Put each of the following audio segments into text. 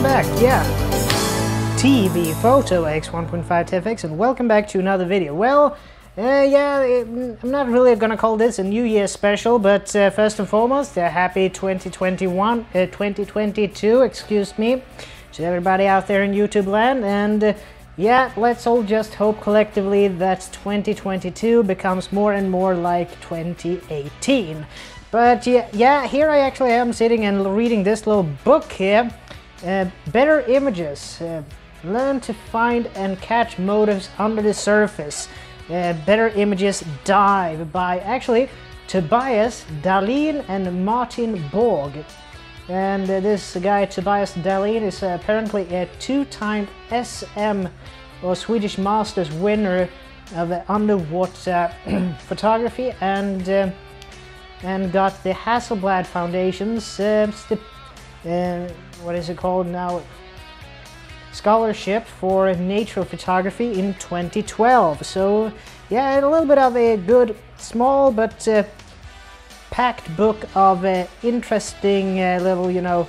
welcome back, yeah. T.B.Photo X1.5 TFX, and welcome back to another video. Well, I'm not really gonna call this a New Year special, but first and foremost, happy 2022, excuse me, to everybody out there in YouTube land, and yeah, let's all just hope collectively that 2022 becomes more and more like 2018. But yeah, here I actually am sitting and reading this little book here, Better Images, Learn to Find and Catch Motives Under the Surface, Better Images Dive, by actually Tobias Dahlin and Martin Borg. And this guy Tobias Dahlin is apparently a two-time SM or Swedish Masters winner of underwater photography, and got the Hasselblad Foundation's what is it called now? Scholarship for nature photography in 2012. So yeah, a little bit of a good, small but packed book of interesting little,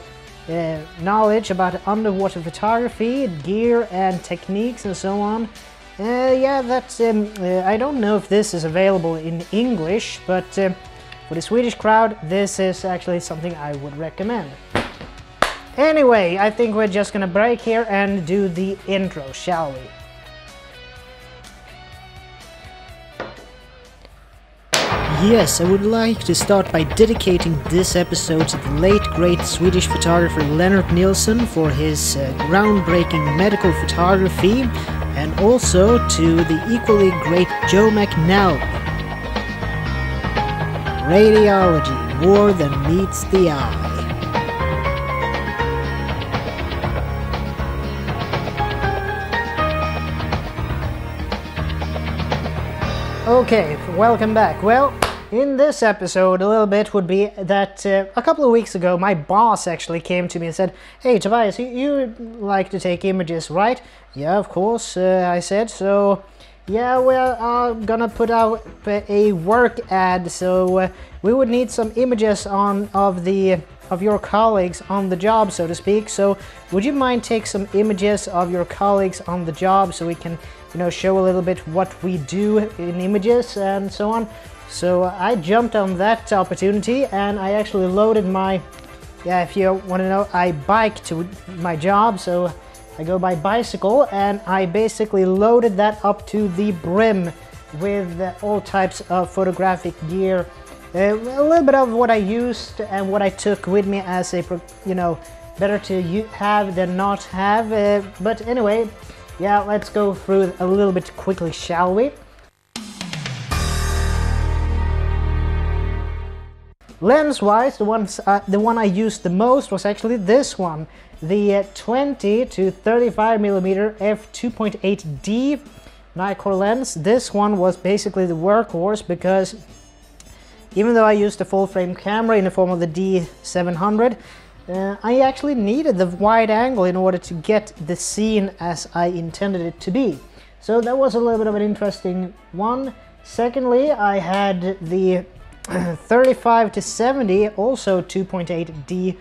knowledge about underwater photography, gear and techniques and so on. Yeah, that's I don't know if this is available in English, but for the Swedish crowd, this is actually something I would recommend. Anyway, I think we're just gonna break here and do the intro, shall we? Yes, I would like to start by dedicating this episode to the late great Swedish photographer Lennart Nilsson for his groundbreaking medical photography, and also to the equally great Joe McNelly. Radiology, more than meets the eye. Okay, welcome back. Well, in this episode, a little bit would be that a couple of weeks ago, my boss actually came to me and said, "Hey, Tobias, you like to take images, right?" "Yeah, of course," I said. So, yeah, we're gonna put out a work ad, so we would need some images of your colleagues on the job, so to speak. So, would you mind take some images of your colleagues on the job so we can, show a little bit what we do in images and so on? So I jumped on that opportunity, and I actually loaded my, if you want to know, I bike to my job, so I go by bicycle, and I basically loaded that up to the brim with all types of photographic gear. A little bit of what I used and what I took with me as a, better to have than not have. But anyway, yeah, let's go through a little bit quickly, shall we? Lens-wise, the one I used the most was actually this one, the 20 to 35mm f2.8D Nikon lens. This one was basically the workhorse because even though I used a full-frame camera in the form of the D700, I actually needed the wide angle in order to get the scene as I intended it to be. So that was a little bit of an interesting one. Secondly, I had the 35 to 70, also 2.8D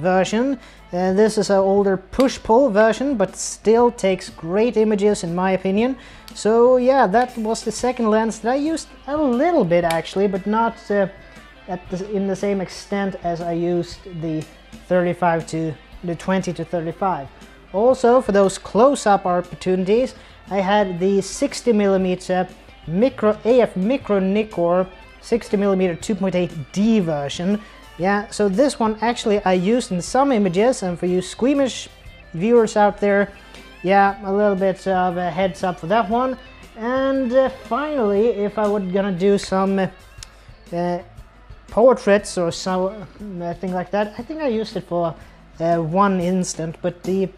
version. This is an older push-pull version, but still takes great images in my opinion. So yeah, that was the second lens that I used a little bit actually, but not in the same extent as I used the 35 to the 20 to 35. Also, for those close-up opportunities, I had the 60mm AF Micro Nikkor 60mm 2.8D version. Yeah, so this one actually I used in some images, and for you squeamish viewers out there, yeah, a little bit of a heads up for that one. And finally, if I were gonna do some portraits or something like that, I think I used it for one instant, but the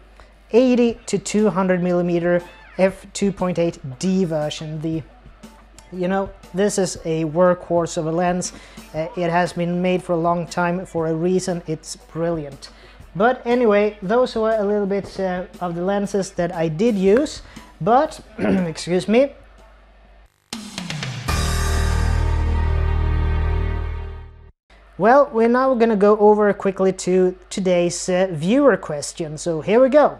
80 to 200mm f2.8D version, this is a workhorse of a lens. It has been made for a long time for a reason. It's brilliant. But anyway, those were a little bit of the lenses that I did use, but excuse me. Well, we're now gonna go over quickly to today's viewer question, so here we go.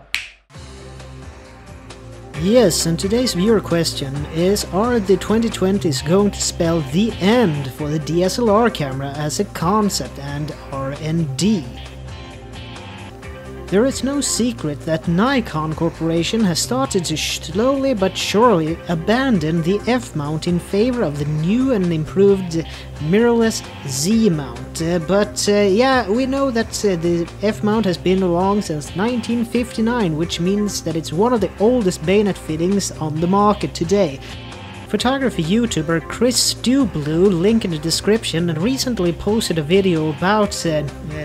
Yes, and today's viewer question is, are the 2020s going to spell the end for the DSLR camera as a concept and R&D? There is no secret that Nikon Corporation has started to slowly but surely abandon the F-mount in favor of the new and improved mirrorless Z-mount. Yeah, we know that the F-mount has been along since 1959, which means that it's one of the oldest bayonet fittings on the market today. Photography YouTuber Chris Stewblue, link in the description, recently posted a video about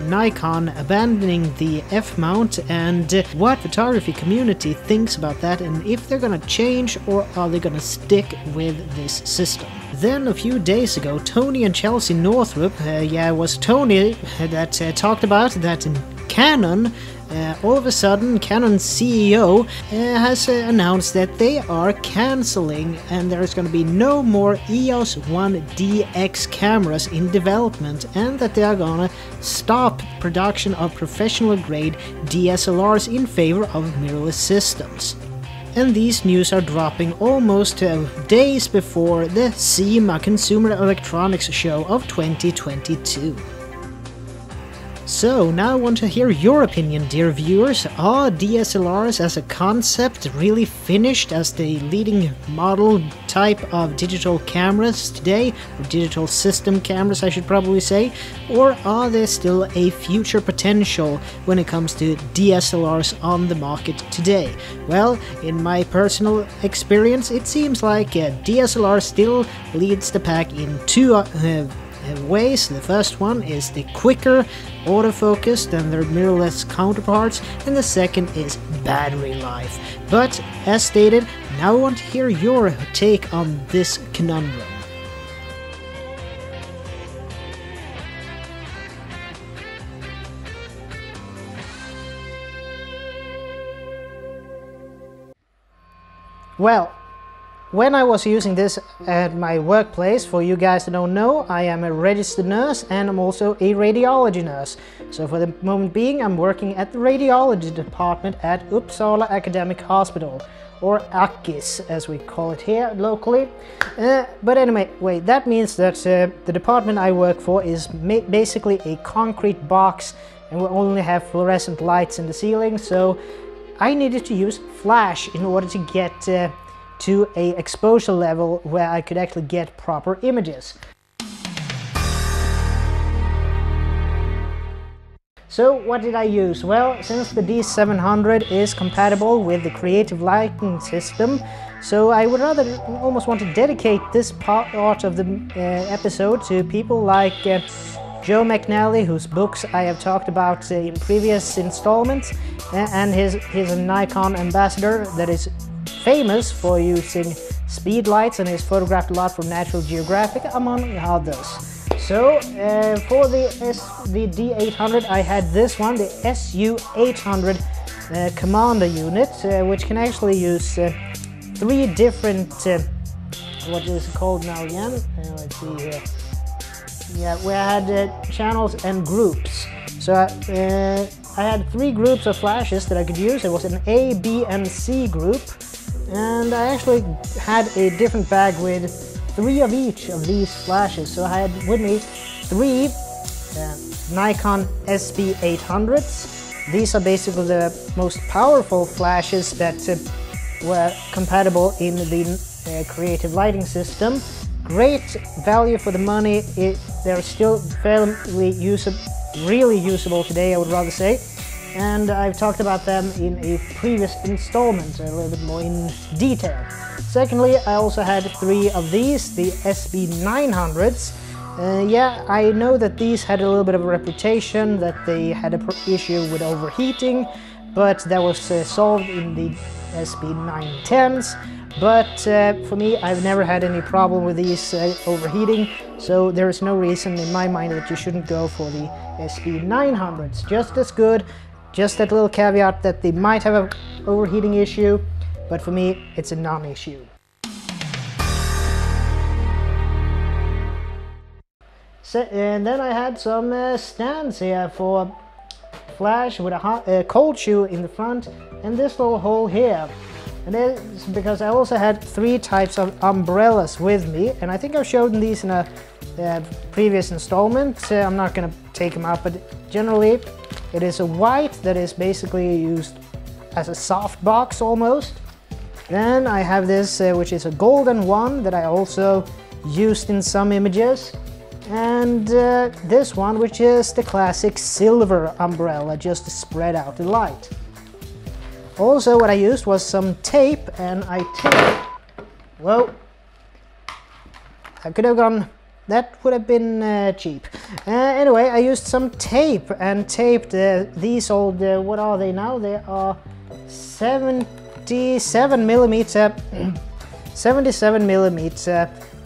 Nikon abandoning the F-mount and what photography community thinks about that, and if they're gonna change or are they gonna stick with this system. Then a few days ago, Tony and Chelsea Northrup, it was Tony that talked about that Canon, all of a sudden Canon CEO has announced that they are cancelling and there's going to be no more EOS 1DX cameras in development, and that they are gonna stop production of professional grade DSLRs in favor of mirrorless systems. And these news are dropping almost days before the SEMA Consumer Electronics Show of 2022. So, now I want to hear your opinion, dear viewers. Are DSLRs as a concept really finished as the leading model type of digital cameras today? Or digital system cameras, I should probably say? Or are there still a future potential when it comes to DSLRs on the market today? Well, in my personal experience, it seems like DSLR still leads the pack in two ways. The first one is the quicker autofocus than their mirrorless counterparts, and the second is battery life. But as stated, now I want to hear your take on this conundrum. Well, when I was using this at my workplace, for you guys that don't know, I am a registered nurse and I'm also a radiology nurse. So for the moment being, I'm working at the radiology department at Uppsala Academic Hospital, or ACKIS as we call it here locally. But anyway, that means that the department I work for is basically a concrete box, and we only have fluorescent lights in the ceiling, so I needed to use flash in order to get to a exposure level where I could actually get proper images. So what did I use? Well, since the D700 is compatible with the creative lighting system, so I would rather almost want to dedicate this part of the episode to people like Joe McNelly, whose books I have talked about in previous installments, and he's a Nikon ambassador that is famous for using speed lights and is photographed a lot from National Geographic, among others. So for the D800 I had this one, the SU800 Commander unit, which can actually use three different, what is it called now again? Let's see here. Yeah, we had channels and groups. So I had three groups of flashes that I could use. It was an A, B and C group. And I actually had a different bag with three of each of these flashes. So I had with me three Nikon SB800s. These are basically the most powerful flashes that were compatible in the creative lighting system. Great value for the money. They're still fairly really usable today, I would rather say. And I've talked about them in a previous installment, a little bit more in detail. Secondly, I also had three of these, the SB900s. Yeah, I know that these had a little bit of a reputation, that they had an issue with overheating, but that was solved in the SB910s. But for me, I've never had any problem with these overheating, so there is no reason in my mind that you shouldn't go for the SB900s. Just as good. Just that little caveat that they might have an overheating issue, but for me, it's a non-issue. And then I had some stands here for flash with a cold shoe in the front and this little hole here. And it's because I also had 3 types of umbrellas with me, and I think I've shown these in a previous installment. I'm not gonna take them out, but generally it is a white that is basically used as a soft box almost. Then I have this which is a golden one that I also used in some images, and this one which is the classic silver umbrella just to spread out the light. Also what I used was some tape, and I taped, whoa, I could have gone, that would have been cheap. Anyway, I used some tape and taped these old, what are they now? They are 77 millimeter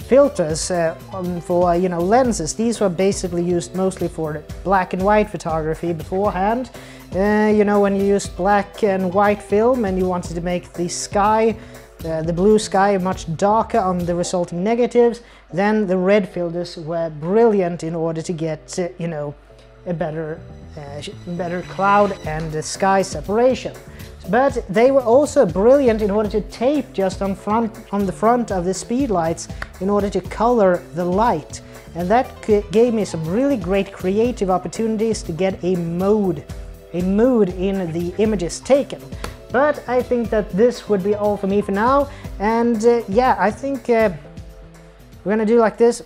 filters for lenses. These were basically used mostly for black and white photography beforehand. When you used black and white film and you wanted to make the sky, the blue sky, much darker on the resulting negatives, then the red filters were brilliant in order to get a better cloud and sky separation. But they were also brilliant in order to tape just on the front of the speed lights in order to color the light, and that gave me some really great creative opportunities to get a mood in the images taken. But I think that this would be all for me for now, and yeah, I think we're gonna do like this.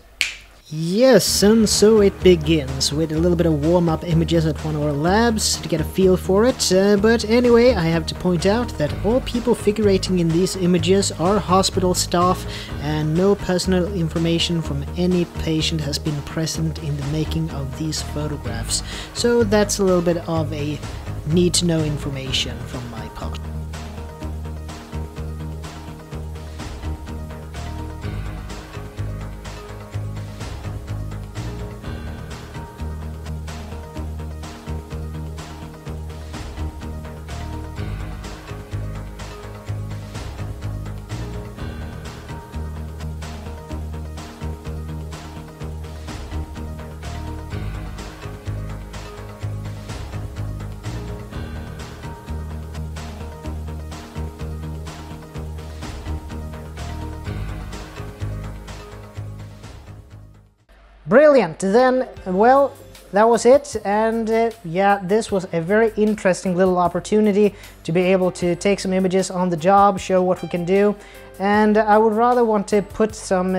Yes, and so it begins with a little bit of warm-up images at one of our labs to get a feel for it, but anyway, I have to point out that all people figurating in these images are hospital staff and no personal information from any patient has been present in the making of these photographs, so that's a little bit of a need-to-know information from my part. Brilliant! Then, well, that was it, and yeah, this was a very interesting little opportunity to be able to take some images on the job, show what we can do, and I would rather want to put some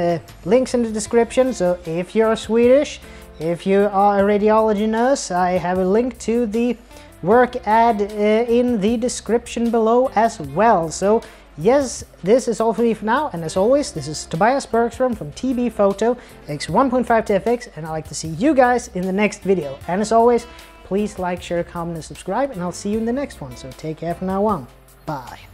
links in the description, so if you're Swedish, if you are a radiology nurse, I have a link to the work ad in the description below as well. So yes, this is all for me for now, and as always, this is Tobias Bergström from T.B.Photo X1.5 to FX, and I'd like to see you guys in the next video. And as always, please like, share, comment, and subscribe, and I'll see you in the next one. So take care from now on. Bye.